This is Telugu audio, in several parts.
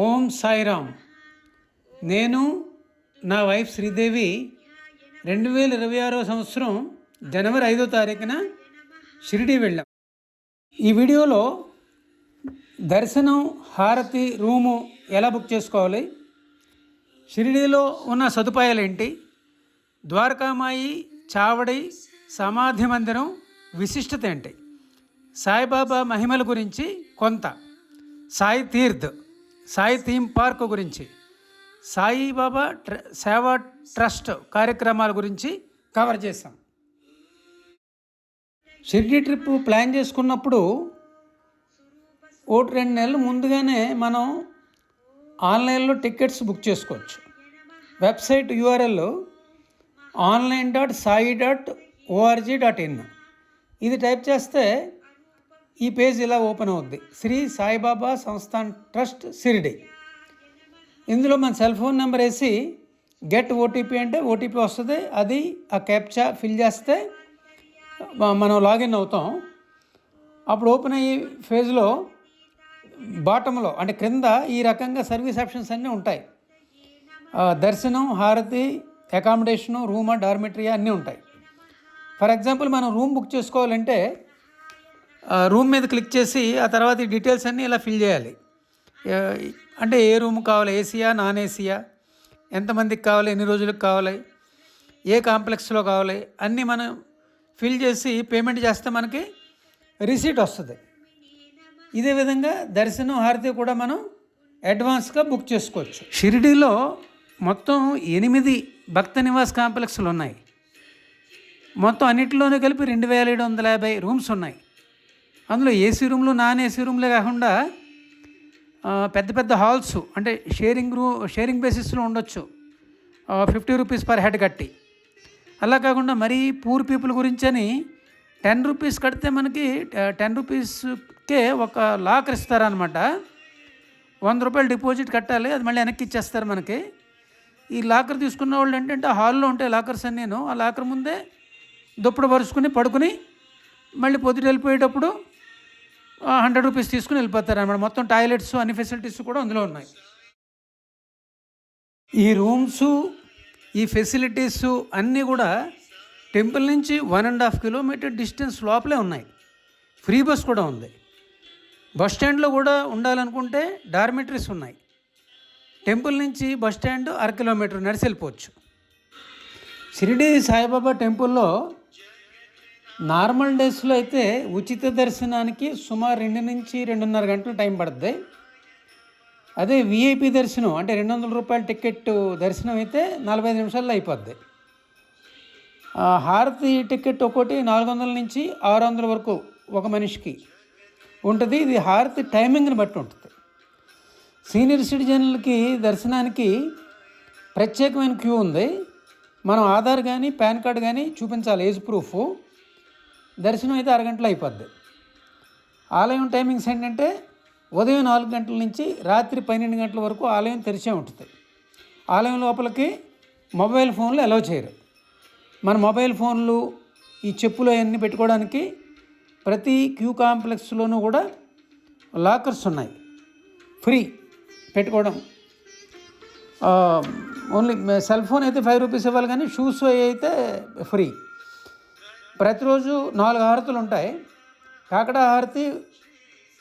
ఓం సాయిరామ్. నేను నా వైఫ్ శ్రీదేవి 2026 సంవత్సరం జనవరి 5వ తారీఖున షిరిడి వెళ్ళాం. ఈ వీడియోలో దర్శనం, హారతి, రూము ఎలా బుక్ చేసుకోవాలి, షిరిడీలో ఉన్న సదుపాయాలు ఏంటి, ద్వారకామాయి, చావడి, సమాధి మందిరం విశిష్టత ఏంటి, సాయిబాబా మహిమల గురించి కొంత, సాయి తీర్థ్, సాయి థీమ్ పార్క్ గురించి, సాయిబాబా సేవా ట్రస్ట్ కార్యక్రమాల గురించి కవర్ చేశాం. షిరిడి ట్రిప్ ప్లాన్ చేసుకున్నప్పుడు 1-2 నెలలు ముందుగానే మనం ఆన్లైన్లో టికెట్స్ బుక్ చేసుకోవచ్చు. Website URL online.sai.org.in. ఇది టైప్ చేస్తే ఈ పేజ్ ఇలా ఓపెన్ అవుద్ది. శ్రీ సాయిబాబా సంస్థాన్ ట్రస్ట్ షిరిడి. ఇందులో మన సెల్ ఫోన్ నెంబర్ వేసి గెట్ ఓటీపీ అంటే ఓటీపీ వస్తుంది. అది ఆ క్యాప్చా ఫిల్ చేస్తే మనం లాగిన్ అవుతాం. అప్పుడు ఓపెన్ అయ్యే ఫేజ్లో బాటంలో అంటే క్రింద ఈ రకంగా సర్వీస్ ఆప్షన్స్ అన్నీ ఉంటాయి. దర్శనం, హారతి, అకామిడేషను, రూమా, డార్మిటరీ అన్నీ ఉంటాయి. ఫర్ ఎగ్జాంపుల్ మనం రూమ్ బుక్ చేసుకోవాలంటే రూమ్ మీద క్లిక్ చేసి ఆ తర్వాత ఈ డీటెయిల్స్ అన్నీ ఇలా ఫిల్ చేయాలి. అంటే ఏ రూమ్ కావాలి, ఏసీయా, నాన్ ఏసీయా, ఎంతమందికి కావాలి, ఎన్ని రోజులకు కావాలి, ఏ కాంప్లెక్స్లో కావాలి, అన్నీ మనం ఫిల్ చేసి పేమెంట్ చేస్తే మనకి రిసీట్ వస్తుంది. ఇదే విధంగా దర్శనం, హారతి కూడా మనం అడ్వాన్స్గా బుక్ చేసుకోవచ్చు. షిరిడీలో మొత్తం 8 భక్త నివాస్ కాంప్లెక్స్లు ఉన్నాయి. మొత్తం అన్నింటిలోనే కలిపి 2750 రూమ్స్ ఉన్నాయి. అందులో ఏసీ రూమ్లు, నాన్ ఏసీ రూమ్లే కాకుండా పెద్ద పెద్ద హాల్స్ అంటే షేరింగ్ బేసిస్లో ఉండొచ్చు, 50 రూపీస్ పర్ హెడ్ కట్టి. అలా కాకుండా మరీ పూర్ పీపుల్ గురించి అని 10 రూపీస్ కడితే మనకి 10 రూపీస్కే ఒక లాకర్ ఇస్తారనమాట. 100 రూపాయలు డిపాజిట్ కట్టాలి, అది మళ్ళీ వెనక్కి ఇచ్చేస్తారు మనకి. ఈ లాకర్ తీసుకున్న వాళ్ళు ఏంటంటే హాల్లో ఉంటాయి లాకర్స్ అన్నీను. ఆ లాకర్ ముందే దుప్పటి పరుచుకుని పడుకుని మళ్ళీ పొద్దుట వెళ్ళిపోయేటప్పుడు 100 రూపీస్ తీసుకుని వెళ్ళిపోతారు అన్నమాట. మొత్తం టాయిలెట్స్, అన్ని ఫెసిలిటీస్ కూడా అందులో ఉన్నాయి. ఈ రూమ్సు, ఈ ఫెసిలిటీసు అన్నీ కూడా టెంపుల్ నుంచి 1.5 కిలోమీటర్ డిస్టెన్స్ లోపలే ఉన్నాయి. ఫ్రీ బస్ కూడా ఉంది. బస్ స్టాండ్లో కూడా ఉండాలనుకుంటే డార్మిటరీస్ ఉన్నాయి. టెంపుల్ నుంచి బస్ స్టాండ్ 1/2 కిలోమీటర్ నడిచి వెళ్ళిపోవచ్చు. షిరిడి సాయిబాబా టెంపుల్లో నార్మల్ డేస్లో అయితే ఉచిత దర్శనానికి సుమారు 2 నుంచి 2.5 గంటలు టైం పడుతుంది. అదే VIP దర్శనం అంటే 200 రూపాయల టికెట్ దర్శనం అయితే 45 నిమిషాల్లో అయిపోద్ది. హారతి టికెట్ ఒకటి 400 నుంచి 600 వరకు ఒక మనిషికి ఉంటుంది. ఇది హారతి టైమింగ్ని బట్టి ఉంటుంది. సీనియర్ సిటిజన్లకి దర్శనానికి ప్రత్యేకమైన క్యూ ఉంది. మనం ఆధార్ కానీ పాన్ కార్డు కానీ చూపించాలి, ఏజ్ ప్రూఫ్. దర్శనం అయితే 1/2 గంటలో అయిపోద్ది. ఆలయం టైమింగ్స్ ఏంటంటే ఉదయం 4 గంటల నుంచి రాత్రి 12 గంటల వరకు ఆలయం తెరిచే ఉంటుంది. ఆలయం లోపలికి మొబైల్ ఫోన్లు అలౌ చేయరు. మన మొబైల్ ఫోన్లు, ఈ చెప్పులు అవన్నీ పెట్టుకోవడానికి ప్రతి క్యూ కాంప్లెక్స్లోనూ కూడా లాకర్స్ ఉన్నాయి. ఫ్రీ పెట్టుకోవడం. ఓన్లీ సెల్ ఫోన్ అయితే 5 రూపీస్ ఇవ్వాలి, కానీ షూస్ అయితే ఫ్రీ. ప్రతిరోజు 4 హారతులు ఉంటాయి. కాకడ హారతి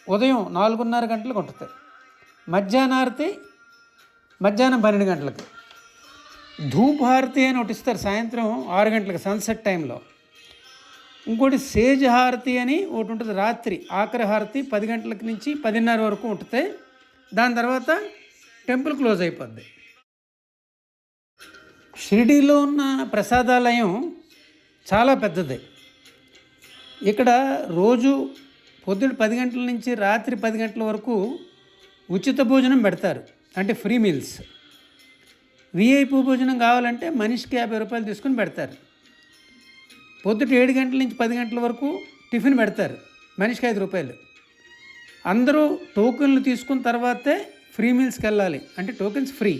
ఉదయం 4:30 గంటలకు ఉంటుంది. మధ్యాహ్న హారతి మధ్యాహ్నం 12 గంటలకు. ధూప్ హారతి అని ఒకటి ఇస్తారు సాయంత్రం 6 గంటలకు సన్సెట్ టైంలో. ఇంకోటి సేజ్ హారతి అని ఒకటి ఉంటుంది రాత్రి. ఆఖరి హారతి 10 గంటల నుంచి 10:30 వరకు ఉంటుంది. దాని తర్వాత టెంపుల్ క్లోజ్ అయిపోద్ది. షిరిడీలో ఉన్న ప్రసాదాలయం చాలా పెద్దది. ఇక్కడ రోజు పొద్దుట 10 గంటల నుంచి రాత్రి 10 గంటల వరకు ఉచిత భోజనం పెడతారు, అంటే ఫ్రీ మీల్స్. VIP భోజనం కావాలంటే మనిషికి 50 రూపాయలు తీసుకుని పెడతారు. పొద్దుట 7 గంటల నుంచి 10 గంటల వరకు టిఫిన్ పెడతారు, మనిషికి 5 రూపాయలు. అందరూ టోకెన్లు తీసుకున్న తర్వాతే ఫ్రీ మీల్స్కి వెళ్ళాలి, అంటే టోకెన్స్ ఫ్రీ.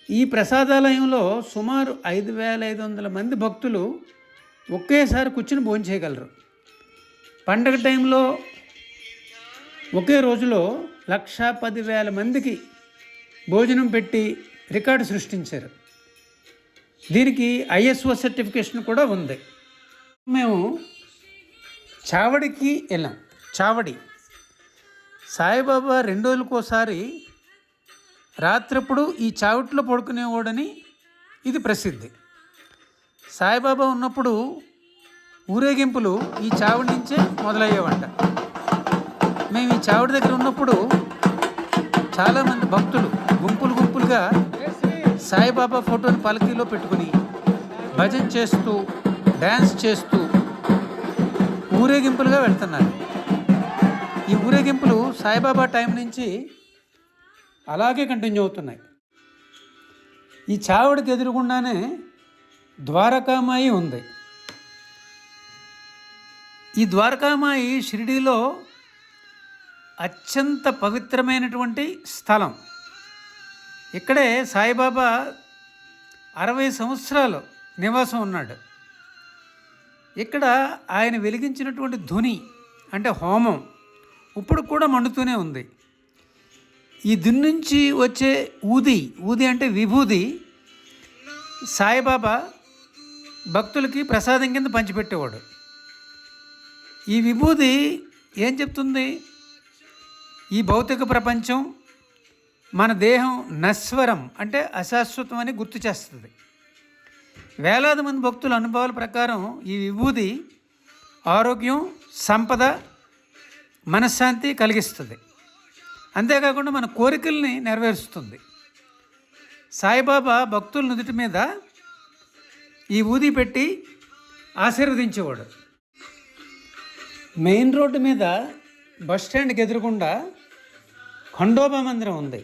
ఈ ప్రసాదాలయంలో సుమారు 5,500 మంది భక్తులు ఒకేసారి కూర్చుని భోజనం చేయగలరు. పండగ టైంలో ఒకే రోజులో 1,10,000 మందికి భోజనం పెట్టి రికార్డు సృష్టించారు. దీనికి ఐఎస్ఓ సర్టిఫికేషన్ కూడా ఉంది. మేము చావడికి వెళ్ళాం. చావడి సాయిబాబా 2 రోజులకోసారి రాత్రప్పుడు ఈ చావట్లో పడుకునేవాడని ఇది ప్రసిద్ధి. సాయిబాబా ఉన్నప్పుడు ఊరేగింపులు ఈ చావడి నుంచే మొదలయ్యేవంట. మేము ఈ చావడి దగ్గర ఉన్నప్పుడు చాలామంది భక్తులు గుంపులుగా సాయిబాబా ఫోటోని పలకీలో పెట్టుకుని భజన చేస్తూ డ్యాన్స్ చేస్తూ ఊరేగింపులుగా వెళ్తున్నారు. ఈ ఊరేగింపులు సాయిబాబా టైం నుంచి అలాగే కంటిన్యూ అవుతున్నాయి. ఈ చావడికి ఎదురుగుండానే ద్వారకామాయి ఉంది. ఈ ద్వారకామాయి షిరిడీలో అత్యంత పవిత్రమైనటువంటి స్థలం. ఇక్కడే సాయిబాబా 60 సంవత్సరాలు నివాసం ఉన్నాడు. ఇక్కడ ఆయన వెలిగించినటువంటి ధుని అంటే హోమం ఇప్పుడు కూడా మండుతూనే ఉంది. ఈ ధుని నుంచి వచ్చే ఊది అంటే విభూది సాయిబాబా భక్తులకి ప్రసాదం కింద పంచిపెట్టేవాడు. ఈ విభూది ఏం చెప్తుంది? ఈ భౌతిక ప్రపంచం మన దేహం నశ్వరం అంటే అశాశ్వతం అని గుర్తు చేస్తుంది. వేలాది మంది భక్తుల అనుభవాల ప్రకారం ఈ విభూది ఆరోగ్యం, సంపద, మనశ్శాంతి కలిగిస్తుంది. అంతేకాకుండా మన కోరికల్ని నెరవేరుస్తుంది. సాయిబాబా భక్తుల నుదుటి మీద ఈ ఊది పెట్టి ఆశీర్వదించేవాడు. మెయిన్ రోడ్డు మీద బస్ స్టాండ్కి ఎదురుగుండా ఖండోబా మందిరం ఉంది.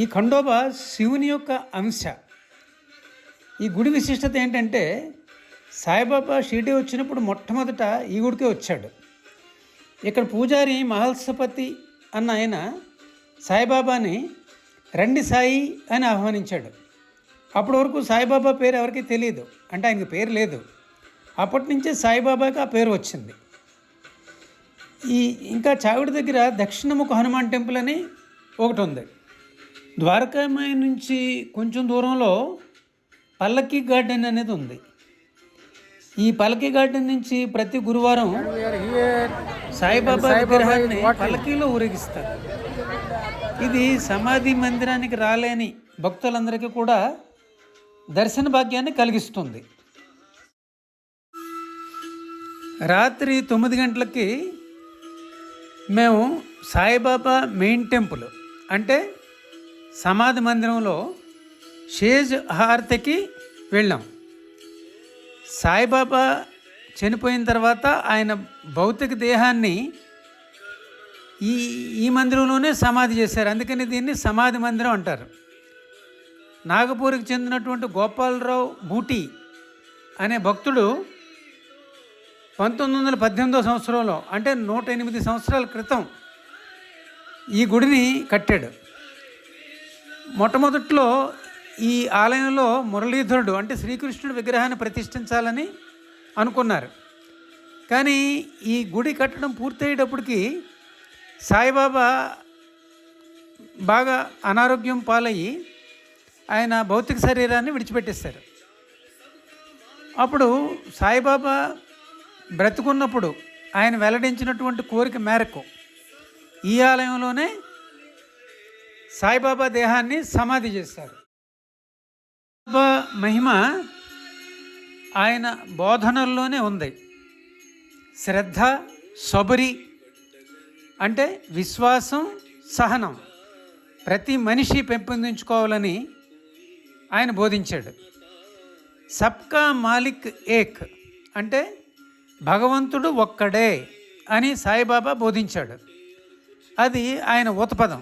ఈ ఖండోబా శివుని యొక్క అంశ. ఈ గుడి విశిష్టత ఏంటంటే సాయిబాబా షిరిడీ వచ్చినప్పుడు మొట్టమొదట ఈ గుడికే వచ్చాడు. ఇక్కడ పూజారి మహల్సపతి అన్న ఆయన సాయిబాబాని రండి సాయి అని ఆహ్వానించాడు. అప్పటి వరకు సాయిబాబా పేరు ఎవరికీ తెలియదు, అంటే ఆయనకి పేరు లేదు. అప్పటి నుంచే సాయిబాబాకి ఆ పేరు వచ్చింది. ఇంకా చావిడి దగ్గర దక్షిణముఖ హనుమాన్ టెంపుల్ అని ఒకటి ఉంది. ద్వారకామాయి నుంచి కొంచెం దూరంలో పల్లకీ గార్డెన్ అనేది ఉంది. ఈ పల్లకీ గార్డెన్ నుంచి ప్రతి గురువారం సాయిబాబా విగ్రహాన్ని పల్లకీలో ఊరేగిస్తారు. ఇది సమాధి మందిరానికి రాలేని భక్తులందరికీ కూడా దర్శన భాగ్యాన్ని కలిగిస్తుంది. రాత్రి 9 గంటలకి మేము సాయిబాబా మెయిన్ టెంపుల్ అంటే సమాధి మందిరంలో షేజ్ హారతికి వెళ్ళాం. సాయిబాబా చనిపోయిన తర్వాత ఆయన భౌతిక దేహాన్ని ఈ మందిరంలోనే సమాధి చేశారు. అందుకని దీన్ని సమాధి మందిరం అంటారు. నాగపూర్కి చెందినటువంటి గోపాలరావు బూటి అనే భక్తుడు 1918వ సంవత్సరంలో అంటే 108 సంవత్సరాల క్రితం ఈ గుడిని కట్టాడు. మొట్టమొదట్లో ఈ ఆలయంలో మురళీధరుడు అంటే శ్రీకృష్ణుడి విగ్రహాన్ని ప్రతిష్ఠించాలని అనుకున్నారు. కానీ ఈ గుడి కట్టడం పూర్తయ్యేటప్పటికి సాయిబాబా బాగా అనారోగ్యం పాలయ్యి ఆయన భౌతిక శరీరాన్ని విడిచిపెట్టేశారు. అప్పుడు సాయిబాబా బ్రతుకున్నప్పుడు ఆయన వెల్లడించినటువంటి కోరిక మేరకు ఈ ఆలయంలోనే సాయిబాబా దేహాన్ని సమాధి చేశారు. బాబా మహిమ ఆయన బోధనల్లోనే ఉంది. శ్రద్ధ, సబరి అంటే విశ్వాసం, సహనం ప్రతి మనిషి పెంపొందించుకోవాలని ఆయన బోధించాడు. సబ్కా మాలిక్ ఏక్ అంటే భగవంతుడు ఒక్కడే అని సాయిబాబా బోధించాడు. అది ఆయన ఊతపదం.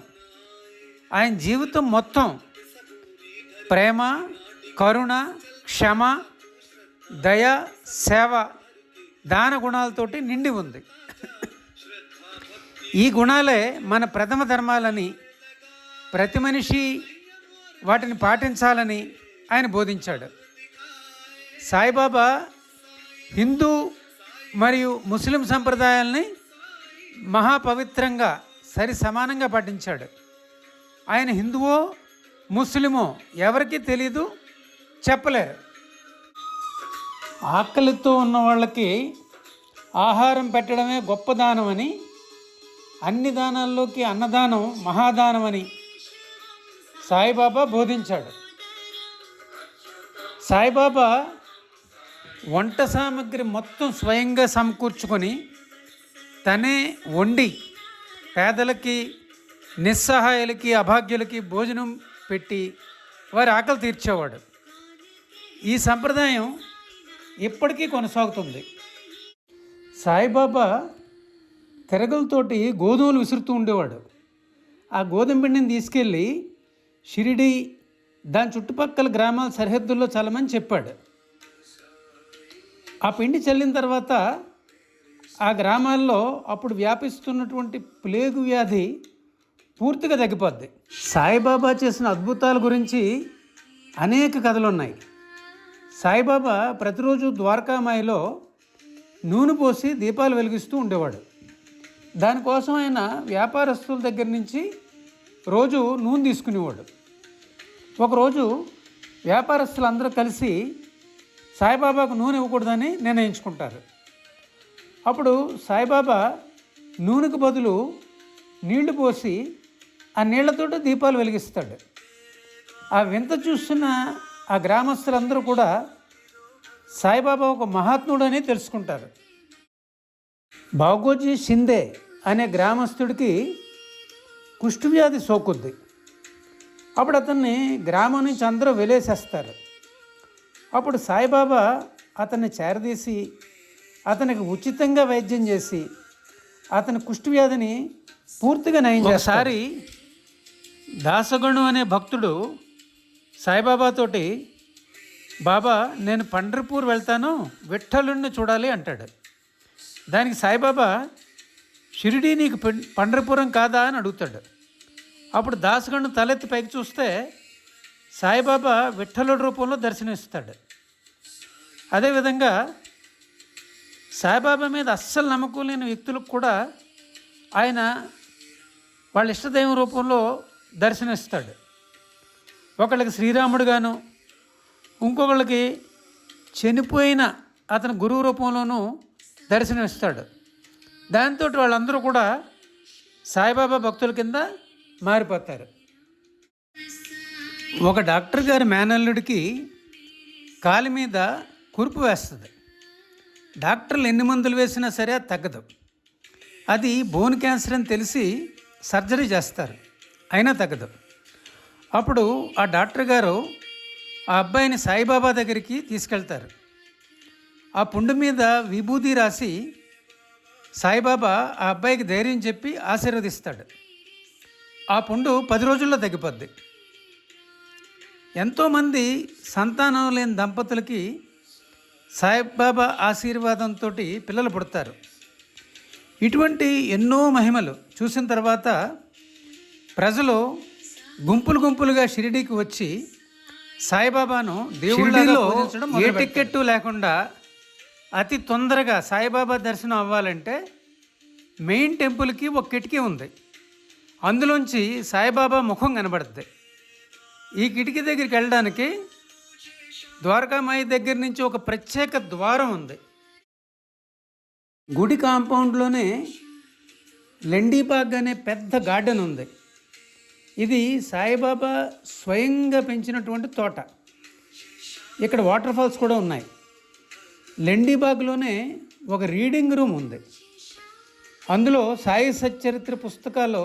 ఆయన జీవితం మొత్తం ప్రేమ, కరుణ, క్షమ, దయ, సేవ, దాన గుణాలతోటి నిండి ఉంది. ఈ గుణాలే మన ప్రథమ ధర్మాలని, ప్రతి మనిషి వాటిని పాటించాలని ఆయన బోధించాడు. సాయిబాబా హిందూ మరియు ముస్లిం సంప్రదాయాల్ని మహాపవిత్రంగా సరి సమానంగా పాటించాడు. ఆయన హిందువో ముస్లిమో ఎవరికీ తెలీదు, చెప్పలేరు. ఆకలితో ఉన్న వాళ్ళకి ఆహారం పెట్టడమే గొప్ప దానం అని, అన్ని దానాల్లోకి అన్నదానం మహాదానం అని సాయిబాబా బోధించాడు. సాయిబాబా వంట సామాగ్రి మొత్తం స్వయంగా సమకూర్చుకొని తనే వండి పేదలకి, నిస్సహాయాలకి, అభాగ్యులకి భోజనం పెట్టి వారి ఆకలి తీర్చేవాడు. ఈ సంప్రదాయం ఇప్పటికీ కొనసాగుతుంది. సాయిబాబా తిరగలతోటి గోధుమలు విసురుతూ ఉండేవాడు. ఆ గోధుమ పిండిని తీసుకెళ్ళి షిరిడి, దాని చుట్టుపక్కల గ్రామాల సరిహద్దుల్లో చల్లమని చెప్పాడు. ఆ పిండి చల్లిన తర్వాత ఆ గ్రామాల్లో అప్పుడు వ్యాపిస్తున్నటువంటి ప్లేగు వ్యాధి పూర్తిగా తగ్గిపోద్ది. సాయిబాబా చేసిన అద్భుతాల గురించి అనేక కథలు ఉన్నాయి. సాయిబాబా ప్రతిరోజు ద్వారకామాయిలో నూనె పోసి దీపాలు వెలిగిస్తూ ఉండేవాడు. దానికోసం ఆయన వ్యాపారస్తుల దగ్గర నుంచి రోజు నూనె తీసుకునేవాడు. ఒకరోజు వ్యాపారస్తులు అందరూ కలిసి సాయిబాబాకు నూనె ఇవ్వకూడదని నిర్ణయించుకుంటారు. అప్పుడు సాయిబాబా నూనెకు బదులు నీళ్లు పోసి ఆ నీళ్లతోటి దీపాలు వెలిగిస్తాడు. ఆ వింత చూస్తున్న ఆ గ్రామస్తులందరూ కూడా సాయిబాబా ఒక మహాత్ముడు అని తెలుసుకుంటారు. బాగోజీ షిందే అనే గ్రామస్తుడికి కుష్ఠవ్యాధి సోకుద్ది. అప్పుడు అతన్ని గ్రామం నుంచి అందరూ వెలేసేస్తారు. అప్పుడు సాయిబాబా అతన్ని చేరదీసి అతనికి ఉచితంగా వైద్యం చేసి అతని కుష్ఠవ్యాధిని పూర్తిగా నయం చేస్తారు. ఒకసారి దాసగణు అనే భక్తుడు సాయిబాబాతోటి, బాబా నేను పండర్పూర్ వెళ్తాను, విఠలుణ్ణి చూడాలి అంటాడు. దానికి సాయిబాబా, షిరిడీ నీకు పండరపురం కాదా అని అడుగుతాడు. అప్పుడు దాసగణు తలెత్తి పైకి చూస్తే సాయిబాబా విఠలుడి రూపంలో దర్శనమిస్తాడు. అదేవిధంగా సాయిబాబా మీద అస్సలు నమ్మకం లేని వ్యక్తులకు కూడా ఆయన వాళ్ళ ఇష్టదైవం రూపంలో దర్శనమిస్తాడు. ఒకళ్ళకి శ్రీరాముడుగాను, ఇంకొకళ్ళకి చనిపోయిన అతని గురువు రూపంలోనూ దర్శనమిస్తాడు. దాంతో వాళ్ళందరూ కూడా సాయిబాబా భక్తుల కింద మారిపోతారు. ఒక డాక్టర్ గారి మేనల్లుడికి కాలి మీద కురుపు వేస్తుంది. డాక్టర్లు ఎన్ని మందులు వేసినా సరే అది తగ్గదు. అది బోన్ క్యాన్సర్ అని తెలిసి సర్జరీ చేస్తారు, అయినా తగ్గదు. అప్పుడు ఆ డాక్టర్ గారు ఆ అబ్బాయిని సాయిబాబా దగ్గరికి తీసుకెళ్తారు. ఆ పుండు మీద విభూది రాసి సాయిబాబా ఆ అబ్బాయికి ధైర్యం చెప్పి ఆశీర్వదిస్తాడు. ఆ పుండు 10 రోజుల్లో తగ్గిపోద్ది. ఎంతోమంది సంతానం లేని దంపతులకి సాయిబాబా ఆశీర్వాదంతో పిల్లలు పుడతారు. ఇటువంటి ఎన్నో మహిమలు చూసిన తర్వాత ప్రజలు గుంపులు గుంపులుగా షిరిడీకి వచ్చి సాయిబాబాను దేవుళ్ళలో ఏ టికెట్టు లేకుండా అతి తొందరగా సాయిబాబా దర్శనం అవ్వాలంటే మెయిన్ టెంపుల్కి ఒక కిటికీ ఉంది. అందులోంచి సాయిబాబా ముఖం కనబడుతుంది. ఈ కిటికీ దగ్గరికి వెళ్ళడానికి ద్వారకామాయి దగ్గర నుంచి ఒక ప్రత్యేక ద్వారం ఉంది. గుడి కాంపౌండ్లోనే లెండీబాగ్ అనే పెద్ద గార్డెన్ ఉంది. ఇది సాయిబాబా స్వయంగా పెంచినటువంటి తోట. ఇక్కడ వాటర్ ఫాల్స్ కూడా ఉన్నాయి. లెండీబాగ్లోనే ఒక రీడింగ్ రూమ్ ఉంది. అందులో సాయి సచ్చరిత్ర పుస్తకాలు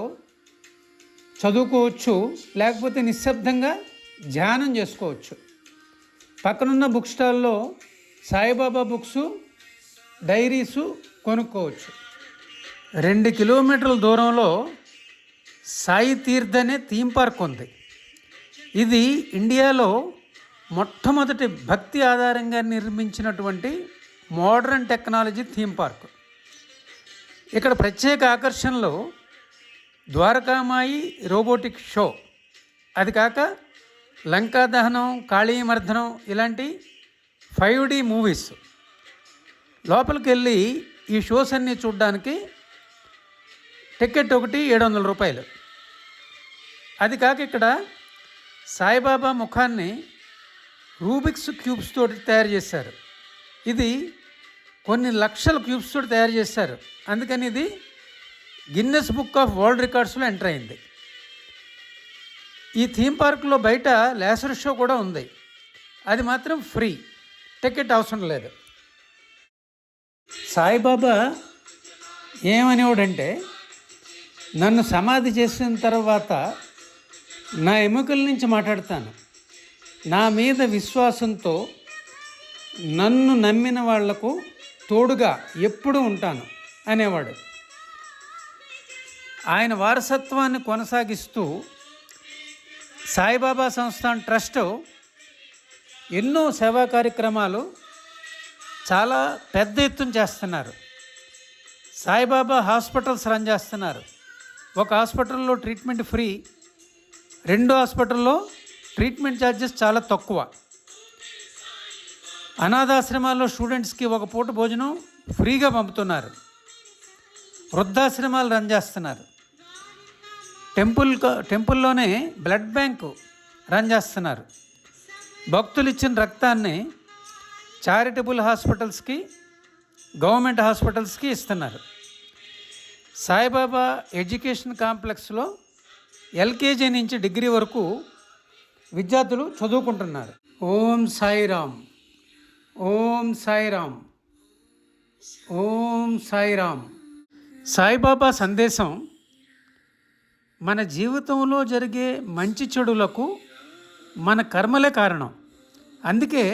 చదువుకోవచ్చు, లేకపోతే నిశ్శబ్దంగా ధ్యానం చేసుకోవచ్చు. పక్కనున్న బుక్ స్టాల్లో సాయిబాబా బుక్స్, డైరీసు కొనుక్కోవచ్చు. 2 కిలోమీటర్ల దూరంలో సాయి తీర్థ్ అనే థీమ్ పార్క్ ఉంది. ఇది ఇండియాలో మొట్టమొదటి భక్తి ఆధారంగా నిర్మించినటువంటి మోడర్న్ టెక్నాలజీ థీమ్ పార్క్. ఇక్కడ ప్రత్యేక ఆకర్షణలు ద్వారకామాయి రోబోటిక్ షో, అది కాక లంకా దహనం, కాళీమర్దనం ఇలాంటి 5D మూవీస్. లోపలికి వెళ్ళి ఈ షోస్ అన్నీ చూడడానికి టికెట్ ఒకటి 700 రూపాయలు. అది కాక ఇక్కడ సాయిబాబా ముఖాన్ని రూబిక్స్ క్యూబ్స్ తోటి తయారు చేశారు. ఇది కొన్ని లక్షల క్యూబ్స్ తోటి తయారు చేశారు. అందుకని ఇది గిన్నెస్ బుక్ ఆఫ్ వరల్డ్ రికార్డ్స్లో ఎంటర్ అయింది. ఈ థీమ్ పార్క్లో బయట లేసర్ షో కూడా ఉంది. అది మాత్రం ఫ్రీ, టికెట్ అవసరం లేదు. సాయిబాబా ఏమనేవాడంటే, నన్ను సమాధి చేసిన తర్వాత నా ఎముకల నుంచి మాట్లాడతాను, నా మీద విశ్వాసంతో నన్ను నమ్మిన వాళ్లకు తోడుగా ఎప్పుడూ ఉంటాను అనేవాడు. ఆయన వారసత్వాన్ని కొనసాగిస్తూ సాయిబాబా సంస్థాన్ ట్రస్ట్ ఎన్నో సేవా కార్యక్రమాలు చాలా పెద్ద ఎత్తున చేస్తున్నారు. సాయిబాబా హాస్పిటల్స్ రన్ చేస్తున్నారు. ఒక హాస్పిటల్లో ట్రీట్మెంట్ ఫ్రీ, 2 హాస్పిటల్లో ట్రీట్మెంట్ ఛార్జెస్ చాలా తక్కువ. అనాథాశ్రమాల్లో స్టూడెంట్స్కి ఒక పూట భోజనం ఫ్రీగా పంపుతున్నారు. వృద్ధాశ్రమాలు రన్ చేస్తున్నారు. టెంపుల్లోనే బ్లడ్ బ్యాంకు రన్ చేస్తున్నారు. భక్తులు ఇచ్చిన రక్తాన్ని చారిటబుల్ హాస్పిటల్స్కి, గవర్నమెంట్ హాస్పిటల్స్కి ఇస్తున్నారు. సాయిబాబా ఎడ్యుకేషన్ కాంప్లెక్స్లో ఎల్కేజీ నుంచి డిగ్రీ వరకు విద్యార్థులు చదువుకుంటున్నారు. ఓం సాయిరామ్, ఓం సాయిరామ్, ఓం సాయిరామ్. సాయిబాబా సందేశం మన జీవితంలో జరిగే మంచి చెడులకు మన కర్మలే కారణం. అందుకే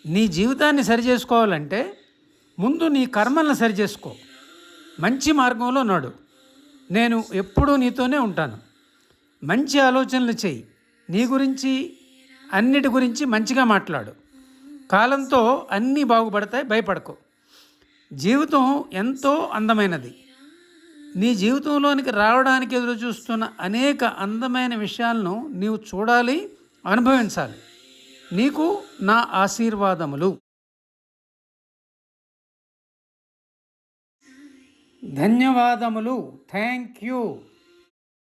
నీ జీవితాన్ని సరిచేసుకోవాలంటే ముందు నీ కర్మలను సరిచేసుకో, మంచి మార్గంలో నడు. నేను ఎప్పుడూ నీతోనే ఉంటాను. మంచి ఆలోచనలు చెయ్యి, నీ గురించి అన్నిటి గురించి మంచిగా మాట్లాడు. కాలంతో అన్నీ బాగుపడతాయి, భయపడకు. జీవితం ఎంతో అందమైనది. నీ జీవితంలోనికి రావడానికి ఎదురు చూస్తున్న అనేక అందమైన విషయాలను నీవు చూడాలి, అనుభవించాలి. నీకు నా ఆశీర్వాదములు. ధన్యవాదములు. Thank you.